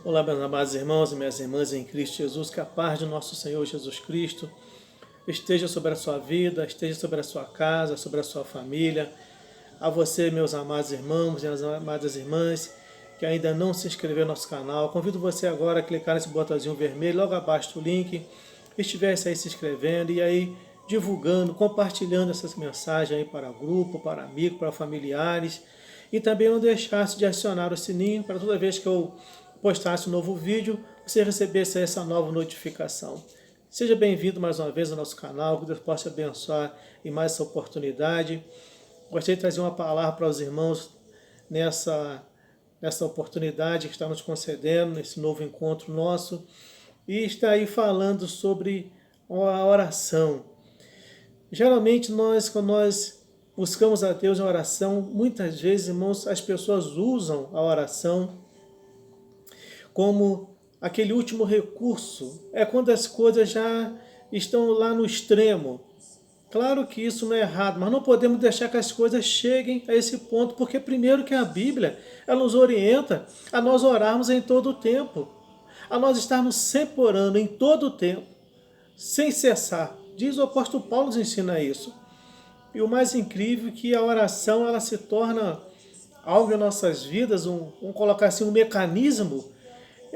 Olá, meus amados irmãos e minhas irmãs em Cristo Jesus, que a paz do nosso Senhor Jesus Cristo esteja sobre a sua vida, esteja sobre a sua casa, sobre a sua família. A você, meus amados irmãos e as amadas irmãs, que ainda não se inscreveu no nosso canal, convido você agora a clicar nesse botãozinho vermelho, logo abaixo do link, estivesse aí se inscrevendo e aí divulgando, compartilhando essas mensagens aí para grupo, para amigo, para familiares, e também não deixasse de acionar o sininho para toda vez que eu postasse um novo vídeo, você recebesse essa nova notificação. Seja bem-vindo mais uma vez ao nosso canal, que Deus possa abençoar em mais essa oportunidade. Gostaria de trazer uma palavra para os irmãos nessa oportunidade que está nos concedendo, nesse novo encontro nosso, e está aí falando sobre a oração. Geralmente quando nós buscamos a Deus em oração, muitas vezes, irmãos, as pessoas usam a oração como aquele último recurso. É quando as coisas já estão lá no extremo. Claro que isso não é errado, mas não podemos deixar que as coisas cheguem a esse ponto, porque primeiro que a Bíblia, ela nos orienta a nós orarmos em todo o tempo, a nós estarmos sempre orando em todo o tempo, sem cessar. Diz o apóstolo Paulo, nos ensina isso. E o mais incrível é que a oração ela se torna algo em nossas vidas, vamos colocar assim, um mecanismo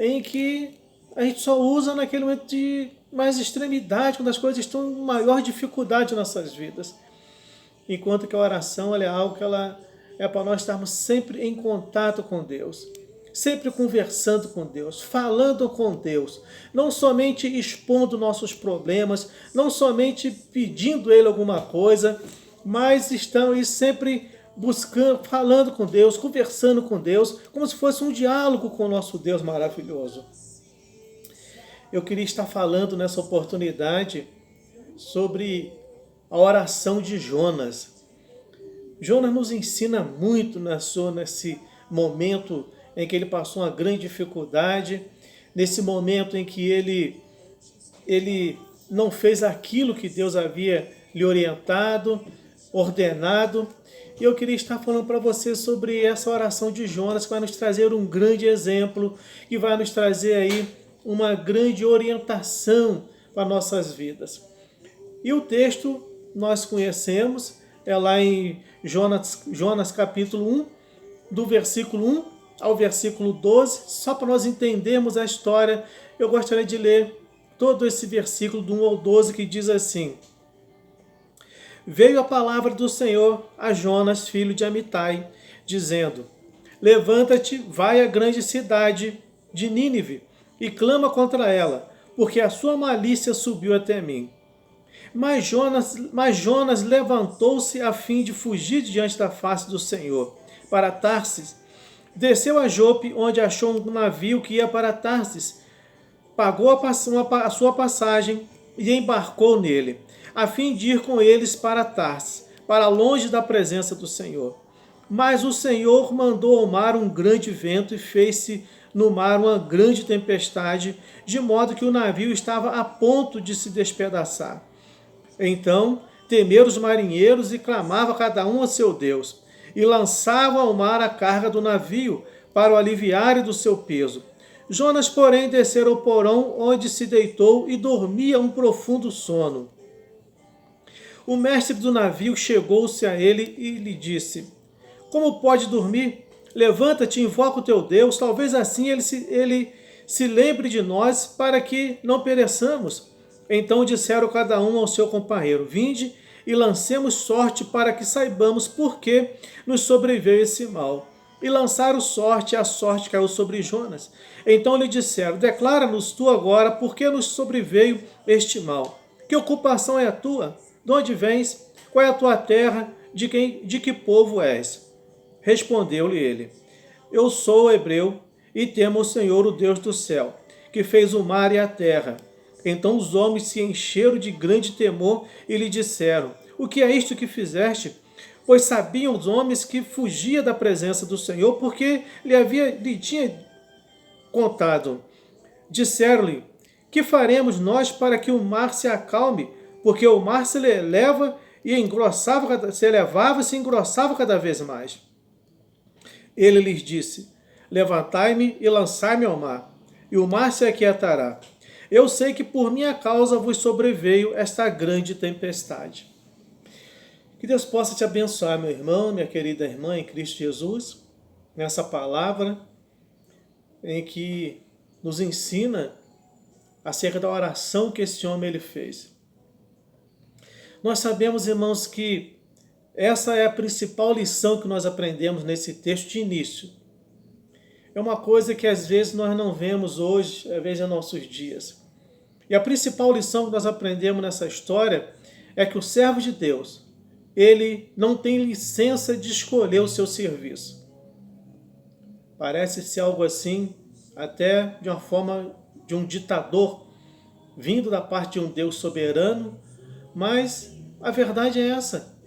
em que a gente só usa naquele momento de mais extremidade, quando as coisas estão em maior dificuldade em nossas vidas. Enquanto que a oração ela é algo que ela é para nós estarmos sempre em contato com Deus, sempre conversando com Deus, falando com Deus, não somente expondo nossos problemas, não somente pedindo Ele alguma coisa, mas estamos sempre buscando, falando com Deus, conversando com Deus, como se fosse um diálogo com o nosso Deus maravilhoso. Eu queria estar falando nessa oportunidade sobre a oração de Jonas. Jonas nos ensina muito nesse momento em que ele passou uma grande dificuldade, nesse momento em que ele não fez aquilo que Deus havia lhe orientado, ordenado. E eu queria estar falando para você sobre essa oração de Jonas, que vai nos trazer um grande exemplo, que vai nos trazer aí uma grande orientação para nossas vidas. E o texto nós conhecemos, é lá em Jonas capítulo 1, do versículo 1 ao versículo 12, só para nós entendermos a história, eu gostaria de ler todo esse versículo do 1 ao 12 que diz assim: Veio a palavra do Senhor a Jonas, filho de Amitai, dizendo: Levanta-te, vai à grande cidade de Nínive e clama contra ela, porque a sua malícia subiu até mim. Mas Jonas levantou-se a fim de fugir diante da face do Senhor, para Tarsis. Desceu a Jope, onde achou um navio que ia para Tarsis, pagou a sua passagem e embarcou nele, a fim de ir com eles para Tarsis, para longe da presença do Senhor. Mas o Senhor mandou ao mar um grande vento e fez-se no mar uma grande tempestade, de modo que o navio estava a ponto de se despedaçar. Então temeram os marinheiros e clamavam cada um a seu Deus, e lançavam ao mar a carga do navio para o aliviarem do seu peso. Jonas, porém, descera ao porão, onde se deitou e dormia um profundo sono. O mestre do navio chegou-se a ele e lhe disse: Como pode dormir? Levanta-te e invoca o teu Deus, talvez assim ele se lembre de nós, para que não pereçamos. Então disseram cada um ao seu companheiro: Vinde e lancemos sorte, para que saibamos por que nos sobreveio esse mal. E lançaram sorte, e a sorte caiu sobre Jonas. Então lhe disseram: Declara-nos tu agora por que nos sobreveio este mal. Que ocupação é a tua? De onde vens? Qual é a tua terra? De que povo és? Respondeu-lhe ele: Eu sou hebreu e temo o Senhor, o Deus do céu, que fez o mar e a terra. Então os homens se encheram de grande temor e lhe disseram: O que é isto que fizeste? Pois sabiam os homens que fugia da presença do Senhor, porque lhe tinha contado. Disseram-lhe: Que faremos nós para que o mar se acalme? Porque o mar se elevava e se elevava e se engrossava cada vez mais. Ele lhes disse: Levantai-me e lançai-me ao mar, e o mar se aquietará. Eu sei que por minha causa vos sobreveio esta grande tempestade. Que Deus possa te abençoar, meu irmão, minha querida irmã em Cristo Jesus, nessa palavra em que nos ensina acerca da oração que esse homem ele fez. Nós sabemos, irmãos, que essa é a principal lição que nós aprendemos nesse texto de início. É uma coisa que às vezes nós não vemos hoje, às vezes em nossos dias. E a principal lição que nós aprendemos nessa história é que o servo de Deus, ele não tem licença de escolher o seu serviço. Parece ser algo assim, até de uma forma de um ditador, vindo da parte de um Deus soberano, mas a verdade é essa.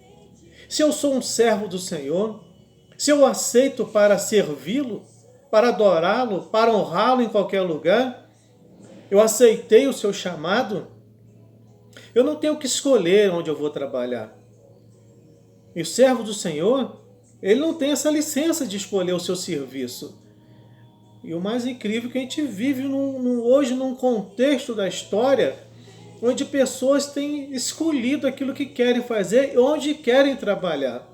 Se eu sou um servo do Senhor, se eu aceito para servi-lo, para adorá-lo, para honrá-lo em qualquer lugar, eu aceitei o seu chamado, eu não tenho que escolher onde eu vou trabalhar. E o servo do Senhor, ele não tem essa licença de escolher o seu serviço. E o mais incrível é que a gente vive hoje num contexto da história onde pessoas têm escolhido aquilo que querem fazer e onde querem trabalhar.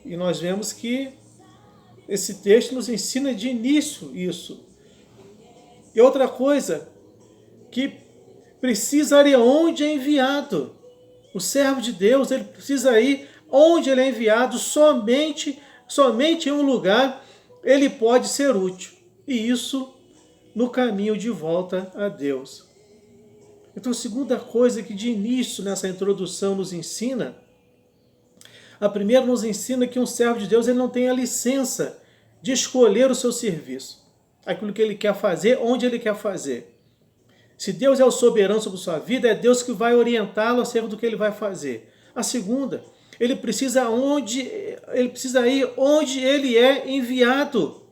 E nós vemos que esse texto nos ensina de início isso. E outra coisa, que precisa ir onde é enviado. O servo de Deus, ele precisa ir onde ele é enviado, somente em um lugar ele pode ser útil. E isso no caminho de volta a Deus. Então, a segunda coisa que de início nessa introdução nos ensina, a primeira nos ensina que um servo de Deus ele não tem a licença de escolher o seu serviço, aquilo que ele quer fazer, onde ele quer fazer. Se Deus é o soberano sobre sua vida, é Deus que vai orientá-lo acerca do que ele vai fazer. A segunda, ele precisa ir onde ele é enviado.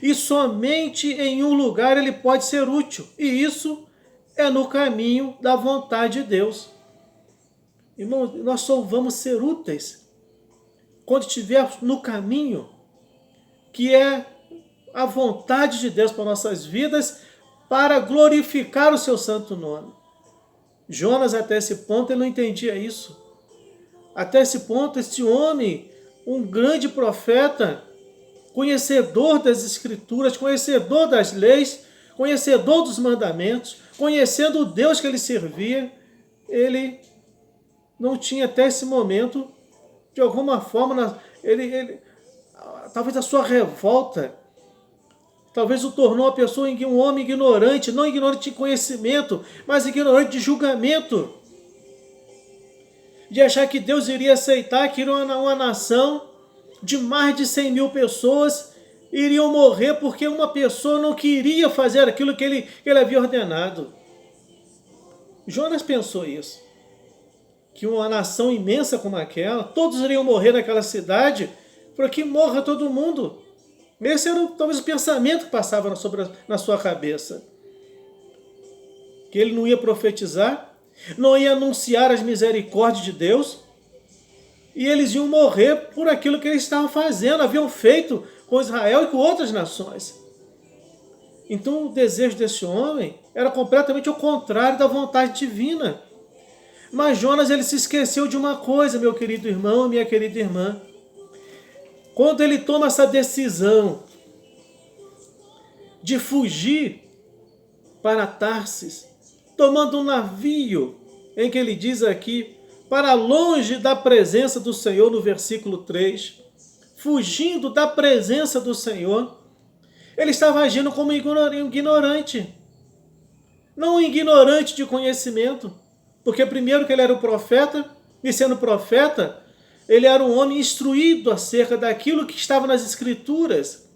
E somente em um lugar ele pode ser útil. E isso é no caminho da vontade de Deus. Irmãos, nós só vamos ser úteis quando estivermos no caminho que é a vontade de Deus para nossas vidas, para glorificar o seu santo nome. Jonas, até esse ponto, ele não entendia isso. Até esse ponto, este homem, um grande profeta, conhecedor das Escrituras, conhecedor das leis, conhecedor dos mandamentos, conhecendo o Deus que ele servia, ele não tinha até esse momento, de alguma forma, talvez a sua revolta, talvez o tornou uma pessoa, um homem ignorante, não ignorante de conhecimento, mas ignorante de julgamento. De achar que Deus iria aceitar que uma nação de mais de 100 mil pessoas iriam morrer porque uma pessoa não queria fazer aquilo que ele havia ordenado. Jonas pensou isso. Que uma nação imensa como aquela, todos iriam morrer naquela cidade, para que morra todo mundo. Esse era talvez o pensamento que passava na sua cabeça. Que ele não ia profetizar, não ia anunciar as misericórdias de Deus, e eles iam morrer por aquilo que eles estavam fazendo, haviam feito com Israel e com outras nações. Então o desejo desse homem era completamente o contrário da vontade divina. Mas Jonas, ele se esqueceu de uma coisa, meu querido irmão e minha querida irmã. Quando ele toma essa decisão de fugir para Tarsis, tomando um navio, em que ele diz aqui, para longe da presença do Senhor, no versículo 3, fugindo da presença do Senhor, ele estava agindo como um ignorante. Não um ignorante de conhecimento, porque primeiro que ele era o profeta, e sendo profeta, ele era um homem instruído acerca daquilo que estava nas Escrituras,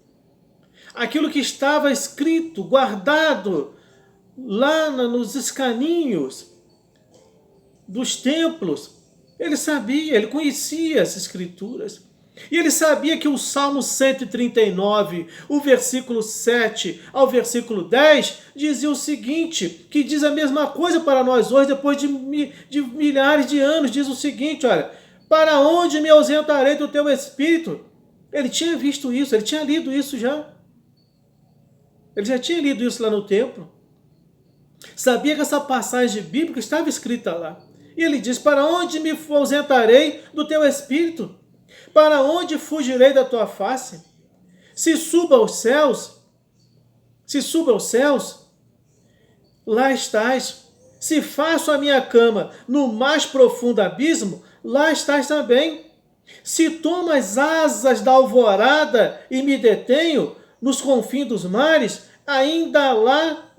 aquilo que estava escrito, guardado lá nos escaninhos dos templos. Ele sabia, ele conhecia as Escrituras. E ele sabia que o Salmo 139, o versículo 7 ao versículo 10, dizia o seguinte, que diz a mesma coisa para nós hoje, depois de milhares de anos, diz o seguinte, olha, para onde me ausentarei do teu Espírito? Ele tinha visto isso, ele tinha lido isso já. Ele já tinha lido isso lá no templo. Sabia que essa passagem bíblica estava escrita lá. E ele diz: para onde me ausentarei do teu espírito? Para onde fugirei da tua face? Se suba aos céus, lá estás. Se faço a minha cama no mais profundo abismo, lá estás também. Se tomo as asas da alvorada e me detenho nos confins dos mares, ainda lá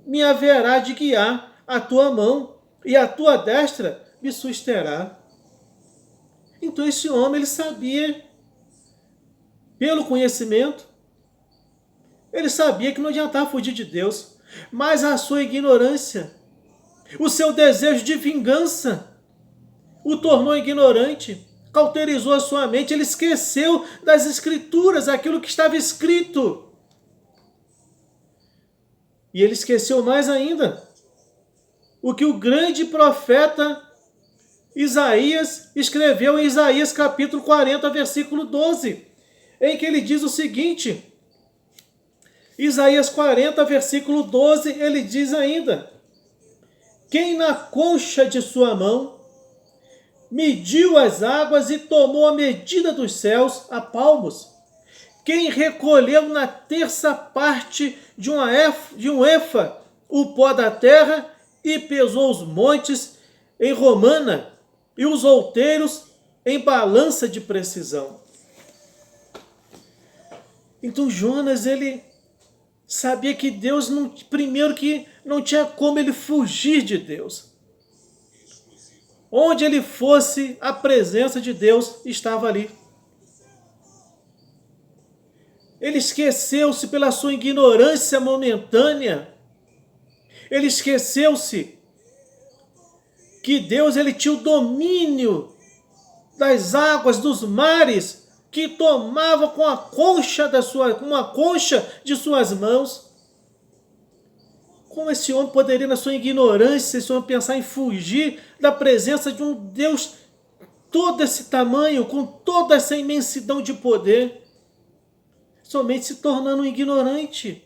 me haverá de guiar a tua mão, e a tua destra me susterá. Então esse homem, ele sabia, pelo conhecimento, ele sabia que não adiantava fugir de Deus, mas a sua ignorância, o seu desejo de vingança, o tornou ignorante, cauterizou a sua mente, ele esqueceu das escrituras, aquilo que estava escrito. E ele esqueceu mais ainda o que o grande profeta Isaías escreveu em Isaías capítulo 40, versículo 12, em que ele diz o seguinte, Isaías 40, versículo 12, ele diz ainda: quem na concha de sua mão mediu as águas e tomou a medida dos céus a palmos, quem recolheu na terça parte de um efa o pó da terra e pesou os montes em romana e os outeiros em balança de precisão. Então Jonas, ele sabia que Deus, primeiro que não tinha como ele fugir de Deus. Onde ele fosse, a presença de Deus estava ali. Ele esqueceu-se pela sua ignorância momentânea. Ele esqueceu-se que Deus, ele tinha o domínio das águas, dos mares, que tomava com a concha uma concha de suas mãos. Como esse homem poderia, na sua ignorância, esse homem pensar em fugir da presença de um Deus todo esse tamanho, com toda essa imensidão de poder, somente se tornando um ignorante?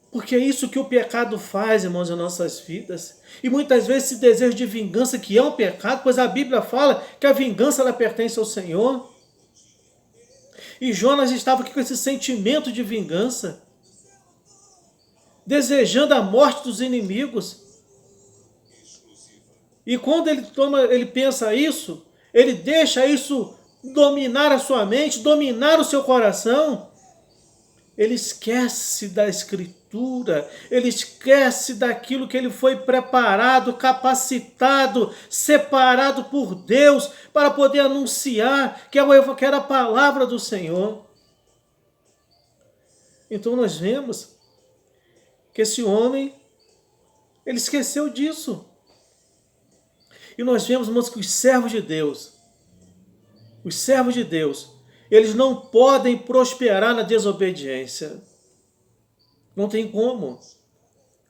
Porque é isso que o pecado faz, irmãos, em nossas vidas. E muitas vezes esse desejo de vingança, que é um pecado, pois a Bíblia fala que a vingança, ela pertence ao Senhor. E Jonas estava aqui com esse sentimento de vingança, desejando a morte dos inimigos. E quando ele pensa isso, ele deixa isso dominar a sua mente, dominar o seu coração, ele esquece da Escritura, ele esquece daquilo que ele foi preparado, capacitado, separado por Deus para poder anunciar, que era a palavra do Senhor. Então nós vemos que esse homem, ele esqueceu disso. E nós vemos, irmãos, que os servos de Deus, eles não podem prosperar na desobediência. Não tem como.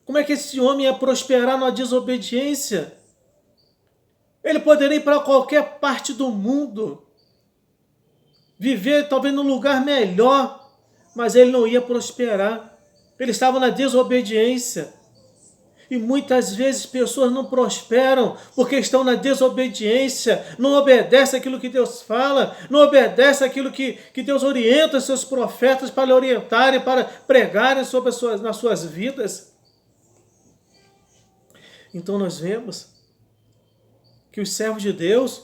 Como é que esse homem ia prosperar na desobediência? Ele poderia ir para qualquer parte do mundo, viver talvez num lugar melhor, mas ele não ia prosperar. Ele estava na desobediência. E muitas vezes pessoas não prosperam porque estão na desobediência, não obedecem aquilo que Deus fala, não obedecem aquilo que Deus orienta os seus profetas para orientarem, para pregarem nas suas vidas. Então nós vemos que os servos de Deus,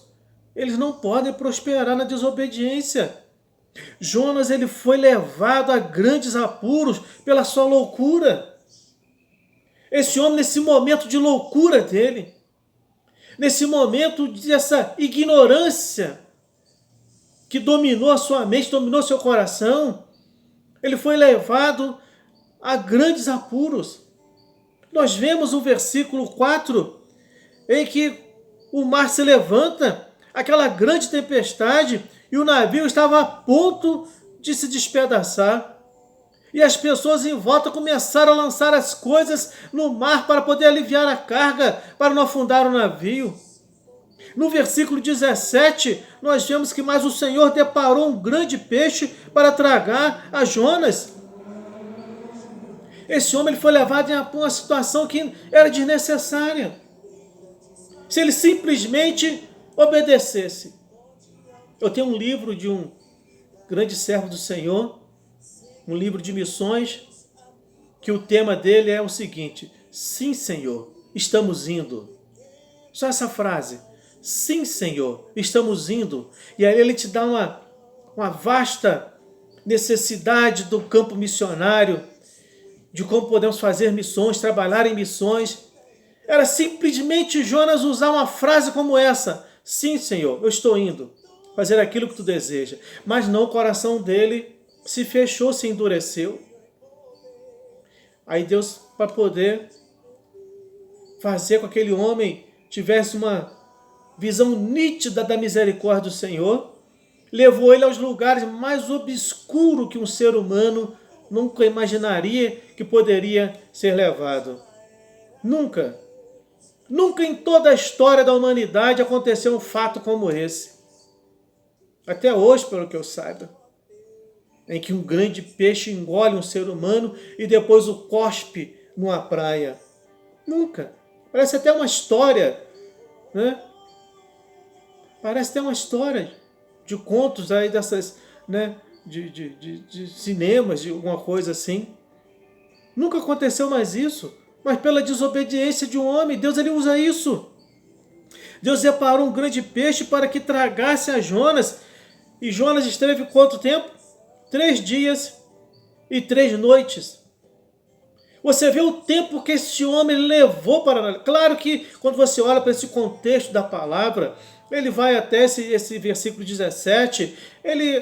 eles não podem prosperar na desobediência. Jonas, ele foi levado a grandes apuros pela sua loucura. Esse homem, nesse momento de loucura dele, nesse momento dessa ignorância que dominou a sua mente, dominou seu coração, ele foi levado a grandes apuros. Nós vemos o versículo 4, em que o mar se levanta, aquela grande tempestade, e o navio estava a ponto de se despedaçar. E as pessoas em volta começaram a lançar as coisas no mar para poder aliviar a carga, para não afundar o navio. No versículo 17, nós vemos que mais o Senhor deparou um grande peixe para tragar a Jonas. Esse homem ele foi levado a uma situação que era desnecessária. Se ele simplesmente obedecesse. Eu tenho um livro de um grande servo do Senhor, um livro de missões, que o tema dele é o seguinte: sim, Senhor, estamos indo. Só essa frase: sim, Senhor, estamos indo. E aí ele te dá uma vasta necessidade do campo missionário, de como podemos fazer missões, trabalhar em missões. Era simplesmente Jonas usar uma frase como essa: sim, Senhor, eu estou indo fazer aquilo que tu deseja. Mas não, o coração dele se fechou, se endureceu. Aí Deus, para poder fazer com que aquele homem tivesse uma visão nítida da misericórdia do Senhor, levou ele aos lugares mais obscuros que um ser humano nunca imaginaria que poderia ser levado. Nunca. Nunca em toda a história da humanidade aconteceu um fato como esse. Até hoje, pelo que eu saiba. Em que um grande peixe engole um ser humano e depois o cospe numa praia. Nunca. Parece até uma história, né? Parece até uma história de contos aí dessas, né? De cinemas, de alguma coisa assim. Nunca aconteceu mais isso. Mas pela desobediência de um homem, Deus ele usa isso. Deus separou um grande peixe para que tragasse a Jonas. E Jonas esteve quanto tempo? 3 dias e 3 noites. Você vê o tempo que esse homem levou para... Claro que quando você olha para esse contexto da palavra, ele vai até esse versículo 17,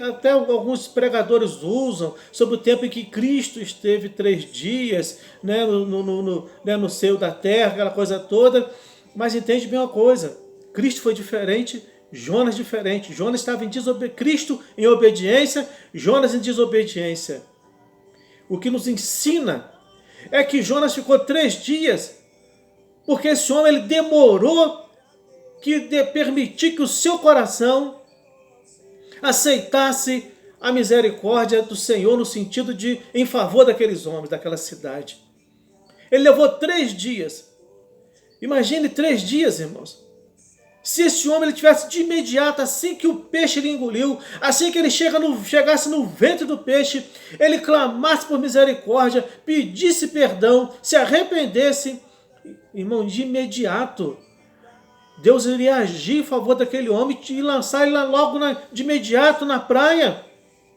até alguns pregadores usam sobre o tempo em que Cristo esteve 3 dias, né, no seio da terra, aquela coisa toda. Mas entende bem uma coisa, Cristo foi diferente, Jonas diferente. Jonas estava em desobediência, Cristo em obediência, Jonas em desobediência. O que nos ensina é que Jonas ficou 3 dias, porque esse homem ele demorou de permitir que o seu coração aceitasse a misericórdia do Senhor no sentido de em favor daqueles homens, daquela cidade. Ele levou 3 dias. Imagine 3 dias, irmãos. Se esse homem ele tivesse de imediato, assim que o peixe lhe engoliu, assim que ele chegasse no ventre do peixe, ele clamasse por misericórdia, pedisse perdão, se arrependesse, irmão, de imediato, Deus iria agir em favor daquele homem e lançar ele logo de imediato na praia,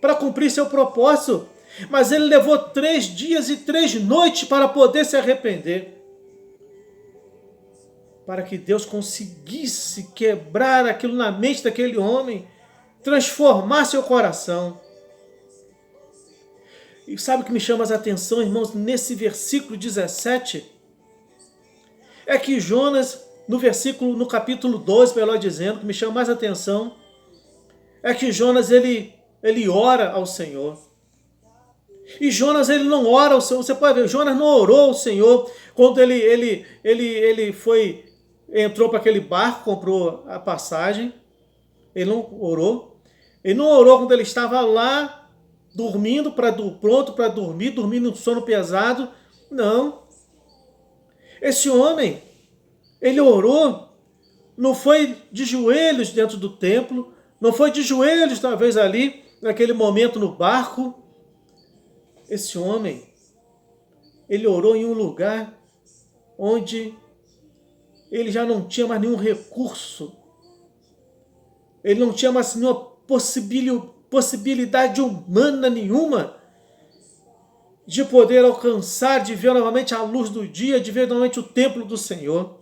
para cumprir seu propósito. Mas ele levou 3 dias e 3 noites para poder se arrepender. Para que Deus conseguisse quebrar aquilo na mente daquele homem, transformar seu coração. E sabe o que me chama a atenção, irmãos, nesse versículo 17? É que Jonas, no capítulo 12, melhor dizendo, que me chama mais atenção, é que Jonas, ele ora ao Senhor. E Jonas, ele não ora ao Senhor. Você pode ver, Jonas não orou ao Senhor quando ele entrou para aquele barco, comprou a passagem. Ele não orou. Ele não orou quando ele estava lá, dormindo, pronto para dormir, dormindo um sono pesado. Não. Esse homem, ele orou, não foi de joelhos dentro do templo, não foi de joelhos talvez ali, naquele momento no barco. Esse homem, ele orou em um lugar onde ele já não tinha mais nenhum recurso. Ele não tinha mais nenhuma possibilidade humana nenhuma de poder alcançar, de ver novamente a luz do dia, de ver novamente o templo do Senhor.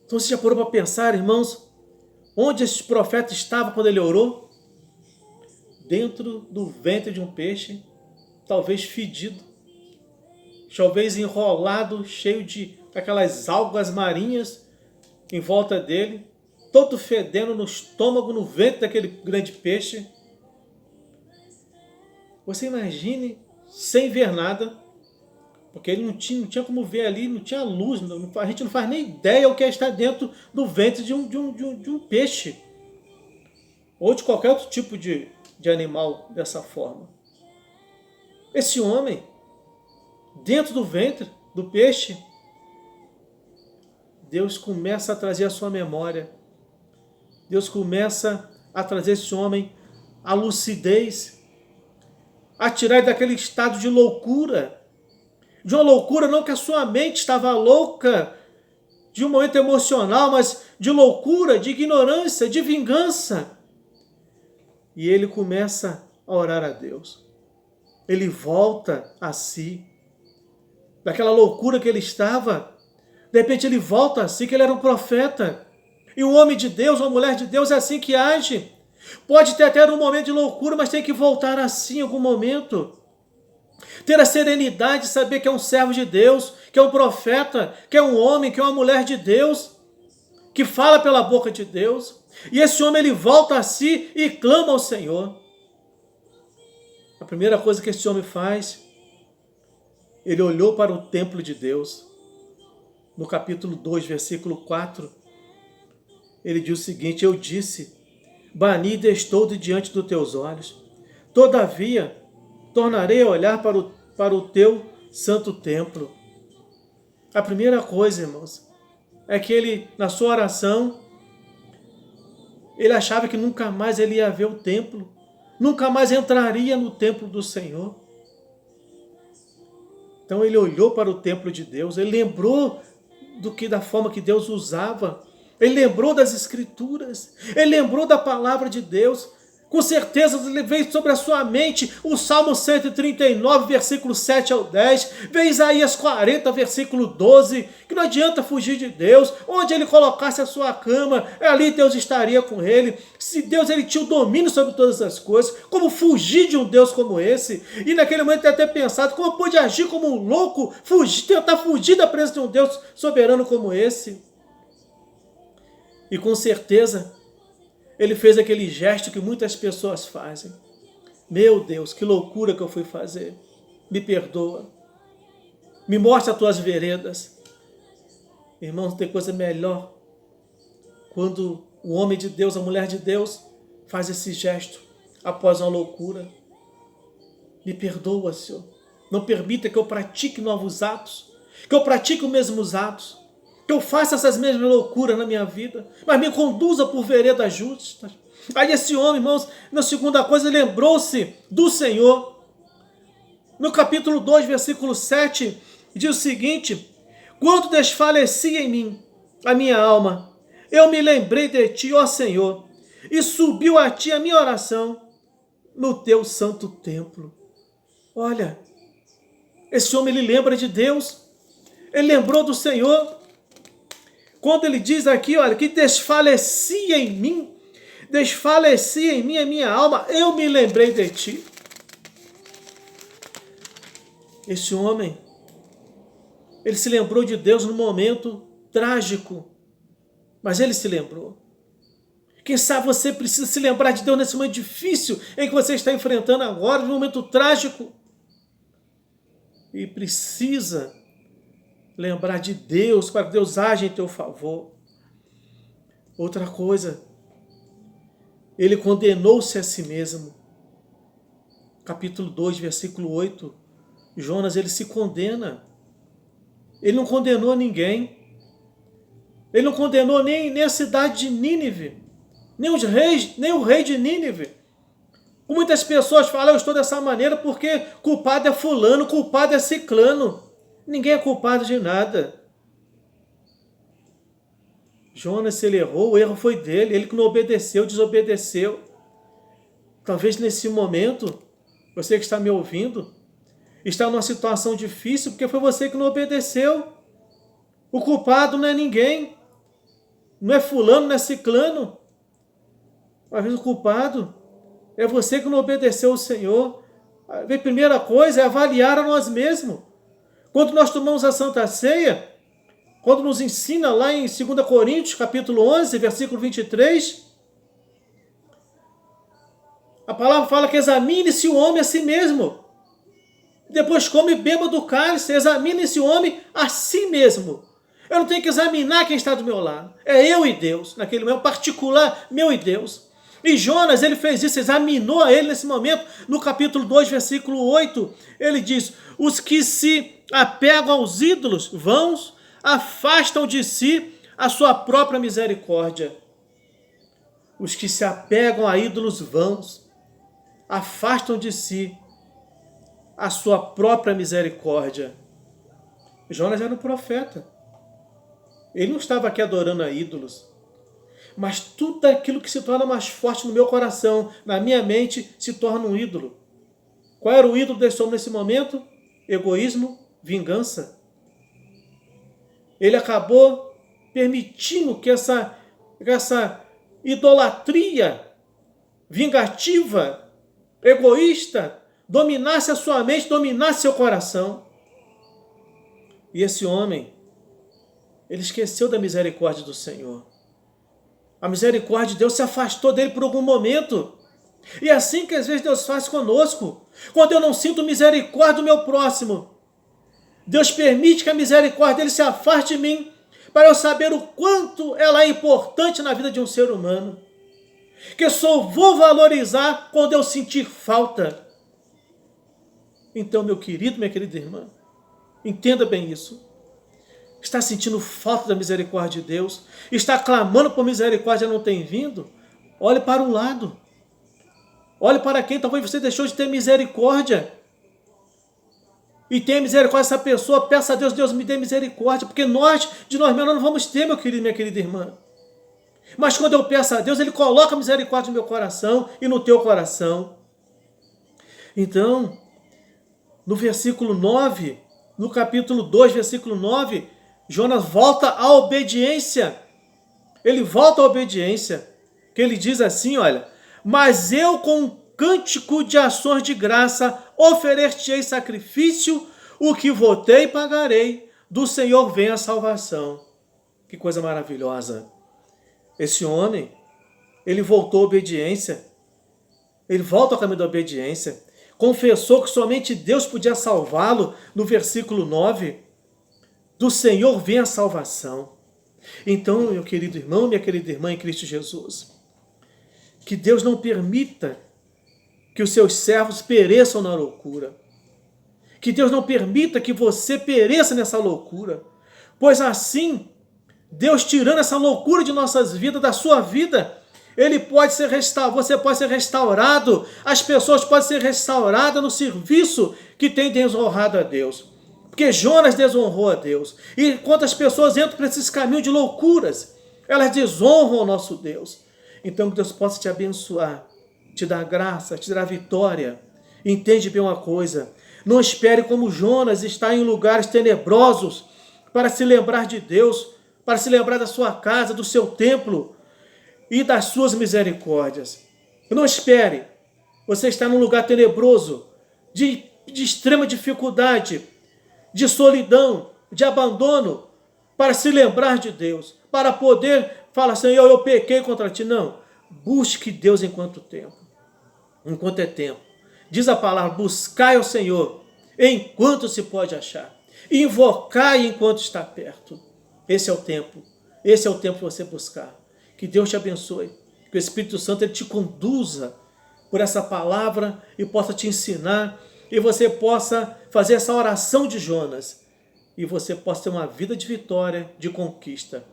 Então você já parou para pensar, irmãos, onde esse profeta estava quando ele orou? Dentro do ventre de um peixe, talvez fedido, talvez enrolado, cheio de aquelas algas marinhas em volta dele, todo fedendo no estômago, no ventre daquele grande peixe. Você imagine, sem ver nada, porque ele não tinha como ver ali, não tinha luz, a gente não faz nem ideia o que é estar dentro do ventre de um peixe, ou de qualquer outro tipo de animal dessa forma. Esse homem, dentro do ventre do peixe, Deus começa a trazer a sua memória. Deus começa a trazer esse homem a lucidez, a tirar ele daquele estado de loucura. De uma loucura não que a sua mente estava louca, de um momento emocional, mas de loucura, de ignorância, de vingança. E ele começa a orar a Deus. Ele volta a si. Daquela loucura que ele estava, de repente ele volta a si, que ele era um profeta. E um homem de Deus, uma mulher de Deus é assim que age. Pode ter até um momento de loucura, mas tem que voltar assim em algum momento. Ter a serenidade de saber que é um servo de Deus, que é um profeta, que é um homem, que é uma mulher de Deus, que fala pela boca de Deus. E esse homem, ele volta a si e clama ao Senhor. A primeira coisa que esse homem faz, ele olhou para o templo de Deus. No capítulo 2, versículo 4, ele diz o seguinte: eu disse, banida estou de diante dos teus olhos. Todavia, tornarei a olhar para o teu santo templo. A primeira coisa, irmãos, é que ele, na sua oração, ele achava que nunca mais ele ia ver o templo, nunca mais entraria no templo do Senhor. Então ele olhou para o templo de Deus, ele lembrou da forma que Deus usava, ele lembrou das Escrituras, ele lembrou da palavra de Deus. Com certeza veio sobre a sua mente o Salmo 139, versículo 7 ao 10, veio Isaías 40, versículo 12, que não adianta fugir de Deus, onde ele colocasse a sua cama, ali Deus estaria com ele. Se Deus ele tinha o domínio sobre todas as coisas, como fugir de um Deus como esse? E naquele momento ele até pensado, como pode agir como um louco, tentar fugir da presença de um Deus soberano como esse? E com certeza, ele fez aquele gesto que muitas pessoas fazem. Meu Deus, que loucura que eu fui fazer. Me perdoa. Me mostra as tuas veredas. Irmãos, tem coisa melhor quando o homem de Deus, a mulher de Deus, faz esse gesto após uma loucura. Me perdoa, Senhor. Não permita que eu pratique novos atos, que eu pratique os mesmos atos, que eu faça essas mesmas loucuras na minha vida, mas me conduza por veredas justas. Aí esse homem, irmãos, na segunda coisa, lembrou-se do Senhor. No capítulo 2, versículo 7, diz o seguinte: quando desfalecia em mim a minha alma, eu me lembrei de ti, ó Senhor, e subiu a ti a minha oração no teu santo templo. Olha, esse homem, ele lembra de Deus, ele lembrou do Senhor. Quando ele diz aqui, olha, que desfalecia em mim a minha alma, eu me lembrei de ti. Esse homem, ele se lembrou de Deus num momento trágico, mas ele se lembrou. Quem sabe você precisa se lembrar de Deus nesse momento difícil em que você está enfrentando agora, num momento trágico. E precisa lembrar de Deus, para que Deus age em teu favor. Outra coisa, ele condenou-se a si mesmo. Capítulo 2, versículo 8, Jonas, ele se condena. Ele não condenou ninguém. Ele não condenou nem a cidade de Nínive, nem o rei de Nínive. Muitas pessoas falam, eu estou dessa maneira porque culpado é fulano, culpado é ciclano. Ninguém é culpado de nada. Jonas, se ele errou, o erro foi dele. Ele que não obedeceu, desobedeceu. Talvez nesse momento, você que está me ouvindo, está numa situação difícil porque foi você que não obedeceu. O culpado não é ninguém. Não é fulano, não é ciclano. Às vezes o culpado é você que não obedeceu ao Senhor. A primeira coisa é avaliar a nós mesmos. Quando nós tomamos a Santa Ceia, quando nos ensina lá em 2 Coríntios, capítulo 11, versículo 23, a palavra fala que examine-se o homem a si mesmo. Depois come e beba do cálice, examine-se o homem a si mesmo. Eu não tenho que examinar quem está do meu lado. É eu e Deus, naquele momento particular, meu e Deus. E Jonas, ele fez isso, examinou a ele nesse momento, no capítulo 2, versículo 8, ele diz: os que se apegam aos ídolos vãos, afastam de si a sua própria misericórdia. Os que se apegam a ídolos vãos, afastam de si a sua própria misericórdia. Jonas era um profeta. Ele não estava aqui adorando a ídolos. Mas tudo aquilo que se torna mais forte no meu coração, na minha mente, se torna um ídolo. Qual era o ídolo desse homem nesse momento? Egoísmo, vingança. Ele acabou permitindo que essa idolatria vingativa, egoísta, dominasse a sua mente, dominasse seu coração. E esse homem, ele esqueceu da misericórdia do Senhor. A misericórdia de Deus se afastou dele por algum momento. E é assim que às vezes Deus faz conosco. Quando eu não sinto misericórdia do meu próximo, Deus permite que a misericórdia dele se afaste de mim, para eu saber o quanto ela é importante na vida de um ser humano. Que eu só vou valorizar quando eu sentir falta. Então, meu querido, minha querida irmã, entenda bem isso. Está sentindo falta da misericórdia de Deus? Está clamando por misericórdia e não tem vindo? Olhe para o lado. Olhe para quem talvez você deixou de ter misericórdia. E tenha misericórdia dessa pessoa. Peça a Deus, Deus me dê misericórdia. Porque de nós mesmos não vamos ter, meu querido, minha querida irmã. Mas quando eu peço a Deus, Ele coloca misericórdia no meu coração e no teu coração. Então, no versículo 9, no capítulo 2, versículo 9, Jonas volta à obediência. Ele volta à obediência. Que ele diz assim, olha: mas eu com um cântico de ações de graça oferecer sacrifício, o que votei pagarei, do Senhor vem a salvação. Que coisa maravilhosa. Esse homem, ele voltou à obediência. Ele volta ao caminho da obediência. Confessou que somente Deus podia salvá-lo, no versículo 9. Do Senhor vem a salvação. Então, meu querido irmão, minha querida irmã em Cristo Jesus, que Deus não permita que os seus servos pereçam na loucura. Que Deus não permita que você pereça nessa loucura. Pois assim, Deus tirando essa loucura de nossas vidas, da sua vida, Ele pode ser restaurado, você pode ser restaurado, as pessoas podem ser restauradas no serviço que tem desonrado a Deus. Porque Jonas desonrou a Deus. E quantas pessoas entram por esses caminhos de loucuras, elas desonram o nosso Deus. Então que Deus possa te abençoar, te dar graça, te dar vitória. Entende bem uma coisa: não espere como Jonas estar em lugares tenebrosos para se lembrar de Deus, para se lembrar da sua casa, do seu templo e das suas misericórdias. Não espere você estar num lugar tenebroso, de extrema dificuldade, de solidão, de abandono, para se lembrar de Deus, para poder falar: Senhor, eu pequei contra ti. Não, busque Deus enquanto é tempo. Diz a palavra: buscai ao Senhor enquanto se pode achar, invocai enquanto está perto. Esse é o tempo de você buscar. Que Deus te abençoe, que o Espírito Santo ele te conduza por essa palavra e possa te ensinar, e você possa fazer essa oração de Jonas, e você possa ter uma vida de vitória, de conquista.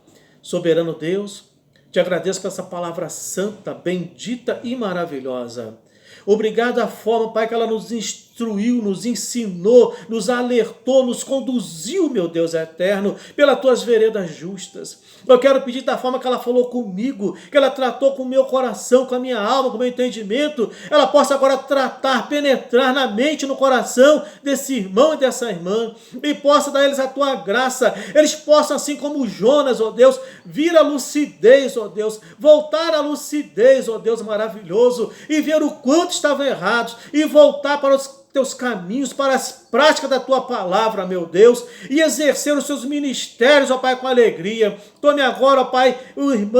Soberano Deus, te agradeço por essa palavra santa, bendita e maravilhosa. Obrigado a forma, Pai, que ela nos instruiu, nos ensinou, nos alertou, nos conduziu, meu Deus eterno, pelas tuas veredas justas. Eu quero pedir da forma que ela falou comigo, que ela tratou com o meu coração, com a minha alma, com o meu entendimento, ela possa agora tratar, penetrar na mente e no coração desse irmão e dessa irmã, e possa dar a eles a tua graça, eles possam, assim como Jonas, ó Deus, vir à lucidez, ó Deus, voltar à lucidez, ó Deus maravilhoso, e ver o quanto estavam errados, e voltar para os teus caminhos, para as práticas da tua palavra, meu Deus, e exercer os seus ministérios, ó Pai, com alegria. Tome agora, ó Pai,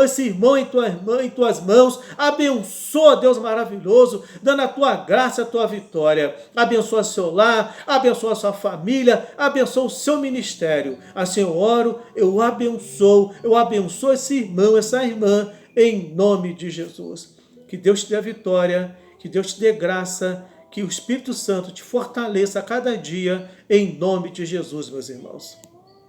esse irmão em tuas mãos, abençoa, Deus maravilhoso, dando a tua graça, a tua vitória. Abençoa seu lar, abençoa a sua família, abençoa o seu ministério. Assim eu oro, eu abençoo esse irmão, essa irmã, em nome de Jesus. Que Deus te dê a vitória, que Deus te dê graça, que o Espírito Santo te fortaleça a cada dia, em nome de Jesus, meus irmãos.